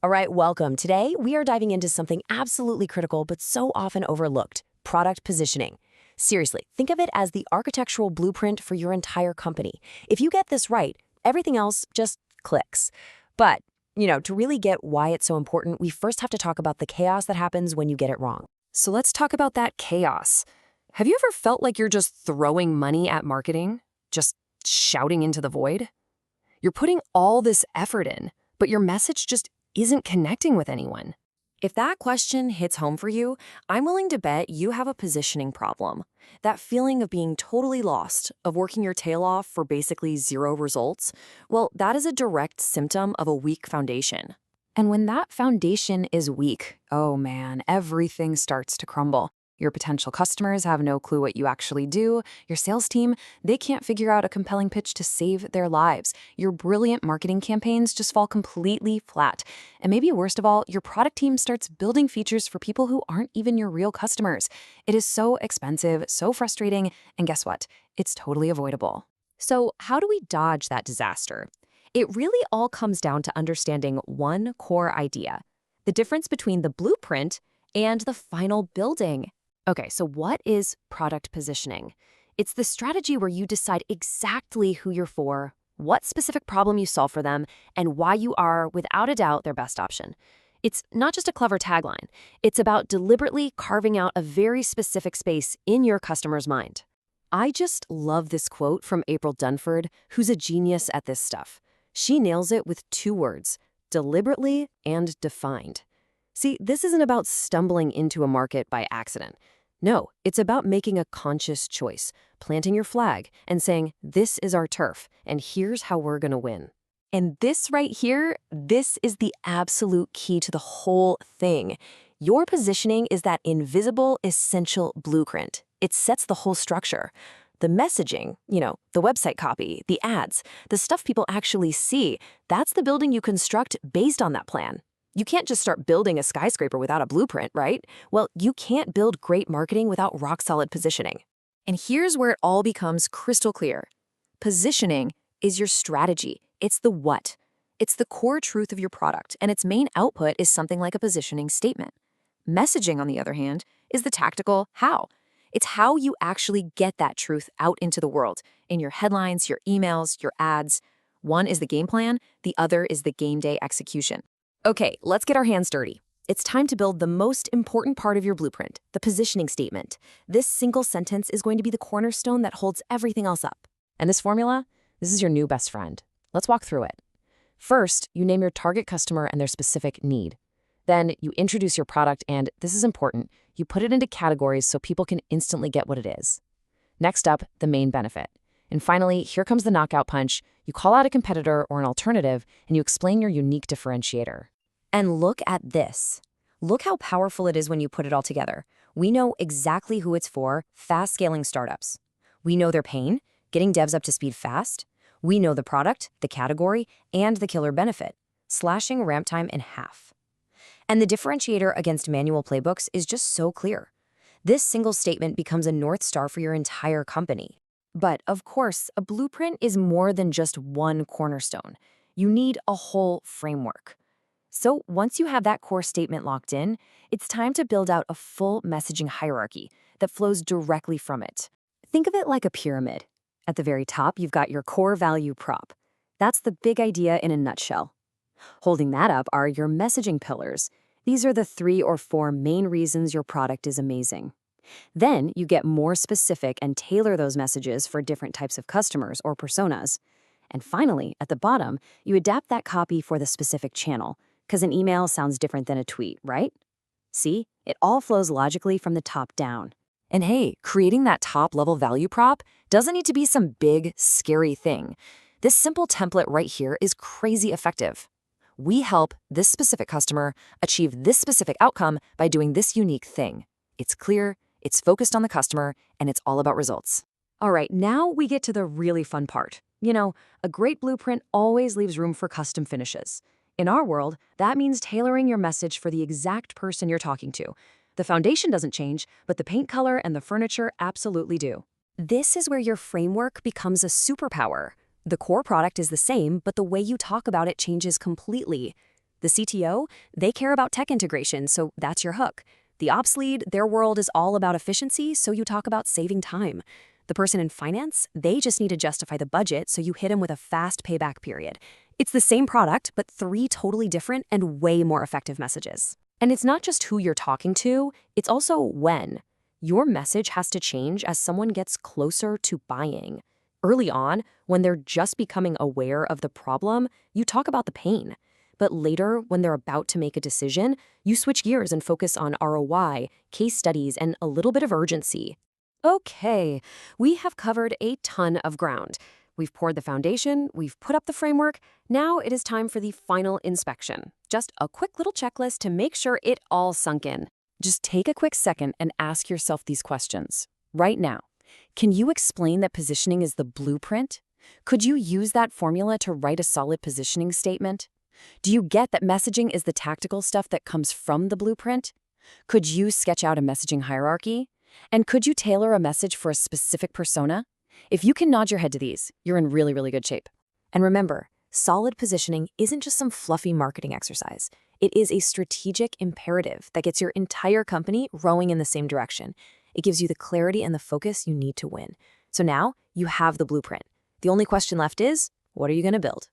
All right, welcome. Today, we are diving into something absolutely critical but so often overlooked: product positioning. Seriously, think of it as the architectural blueprint for your entire company. If you get this right, everything else just clicks. But, to really get why it's so important, we first have to talk about the chaos that happens when you get it wrong. So let's talk about that chaos. Have you ever felt like you're just throwing money at marketing? Just shouting into the void? You're putting all this effort in, but your message just isn't connecting with anyone. If that question hits home for you, I'm willing to bet you have a positioning problem. That feeling of being totally lost, of working your tail off for basically zero results, well, that is a direct symptom of a weak foundation. And when that foundation is weak, oh man, everything starts to crumble. Your potential customers have no clue what you actually do. Your sales team, they can't figure out a compelling pitch to save their lives. Your brilliant marketing campaigns just fall completely flat. And maybe worst of all, your product team starts building features for people who aren't even your real customers. It is so expensive, so frustrating, and guess what? It's totally avoidable. So how do we dodge that disaster? It really all comes down to understanding one core idea: the difference between the blueprint and the final building. Okay, so what is product positioning? It's the strategy where you decide exactly who you're for, what specific problem you solve for them, and why you are, without a doubt, their best option. It's not just a clever tagline. It's about deliberately carving out a very specific space in your customer's mind. I just love this quote from April Dunford, who's a genius at this stuff. She nails it with two words: deliberately and defined. See, this isn't about stumbling into a market by accident. No, it's about making a conscious choice, planting your flag, and saying, this is our turf, and here's how we're going to win. And this right here, this is the absolute key to the whole thing. Your positioning is that invisible, essential blueprint. It sets the whole structure. The messaging, the website copy, the ads, the stuff people actually see, that's the building you construct based on that plan. You can't just start building a skyscraper without a blueprint, right? Well, you can't build great marketing without rock-solid positioning. And here's where it all becomes crystal clear. Positioning is your strategy. It's the what. It's the core truth of your product, and its main output is something like a positioning statement. Messaging, on the other hand, is the tactical how. It's how you actually get that truth out into the world, in your headlines, your emails, your ads. One is the game plan, the other is the game day execution. Okay, let's get our hands dirty. It's time to build the most important part of your blueprint, the positioning statement. This single sentence is going to be the cornerstone that holds everything else up. And this formula? This is your new best friend. Let's walk through it. First, you name your target customer and their specific need. Then you introduce your product and, this is important, you put it into categories so people can instantly get what it is. Next up, the main benefit. And finally, here comes the knockout punch. You call out a competitor or an alternative, and you explain your unique differentiator. And look at this. Look how powerful it is when you put it all together. We know exactly who it's for: fast-scaling startups. We know their pain, getting devs up to speed fast. We know the product, the category, and the killer benefit: slashing ramp time in half. And the differentiator against manual playbooks is just so clear. This single statement becomes a North Star for your entire company. But, of course, a blueprint is more than just one cornerstone. You need a whole framework. So once you have that core statement locked in, it's time to build out a full messaging hierarchy that flows directly from it. Think of it like a pyramid. At the very top, you've got your core value prop. That's the big idea in a nutshell. Holding that up are your messaging pillars. These are the 3 or 4 main reasons your product is amazing. Then you get more specific and tailor those messages for different types of customers or personas. And finally, at the bottom, you adapt that copy for the specific channel, because an email sounds different than a tweet, right? See, it all flows logically from the top down. And hey, creating that top-level value prop doesn't need to be some big, scary thing. This simple template right here is crazy effective. We help this specific customer achieve this specific outcome by doing this unique thing. It's clear, it's focused on the customer, and it's all about results. All right, now we get to the really fun part. A great blueprint always leaves room for custom finishes. In our world, that means tailoring your message for the exact person you're talking to. The foundation doesn't change, but the paint color and the furniture absolutely do. This is where your framework becomes a superpower. The core product is the same, but the way you talk about it changes completely. The CTO, they care about tech integration, so that's your hook. The ops lead, their world is all about efficiency, so you talk about saving time. The person in finance, they just need to justify the budget, so you hit them with a fast payback period. It's the same product, but 3 totally different and way more effective messages. And it's not just who you're talking to, it's also when. Your message has to change as someone gets closer to buying. Early on, when they're just becoming aware of the problem, you talk about the pain. But later, when they're about to make a decision, you switch gears and focus on ROI, case studies, and a little bit of urgency. Okay, we have covered a ton of ground. We've poured the foundation, we've put up the framework. Now it is time for the final inspection. Just a quick little checklist to make sure it all sunk in. Just take a quick second and ask yourself these questions. Right now, can you explain that positioning is the blueprint? Could you use that formula to write a solid positioning statement? Do you get that messaging is the tactical stuff that comes from the blueprint? Could you sketch out a messaging hierarchy? And could you tailor a message for a specific persona? If you can nod your head to these, you're in really, really good shape. And remember, solid positioning isn't just some fluffy marketing exercise. It is a strategic imperative that gets your entire company rowing in the same direction. It gives you the clarity and the focus you need to win. So now you have the blueprint. The only question left is, what are you going to build?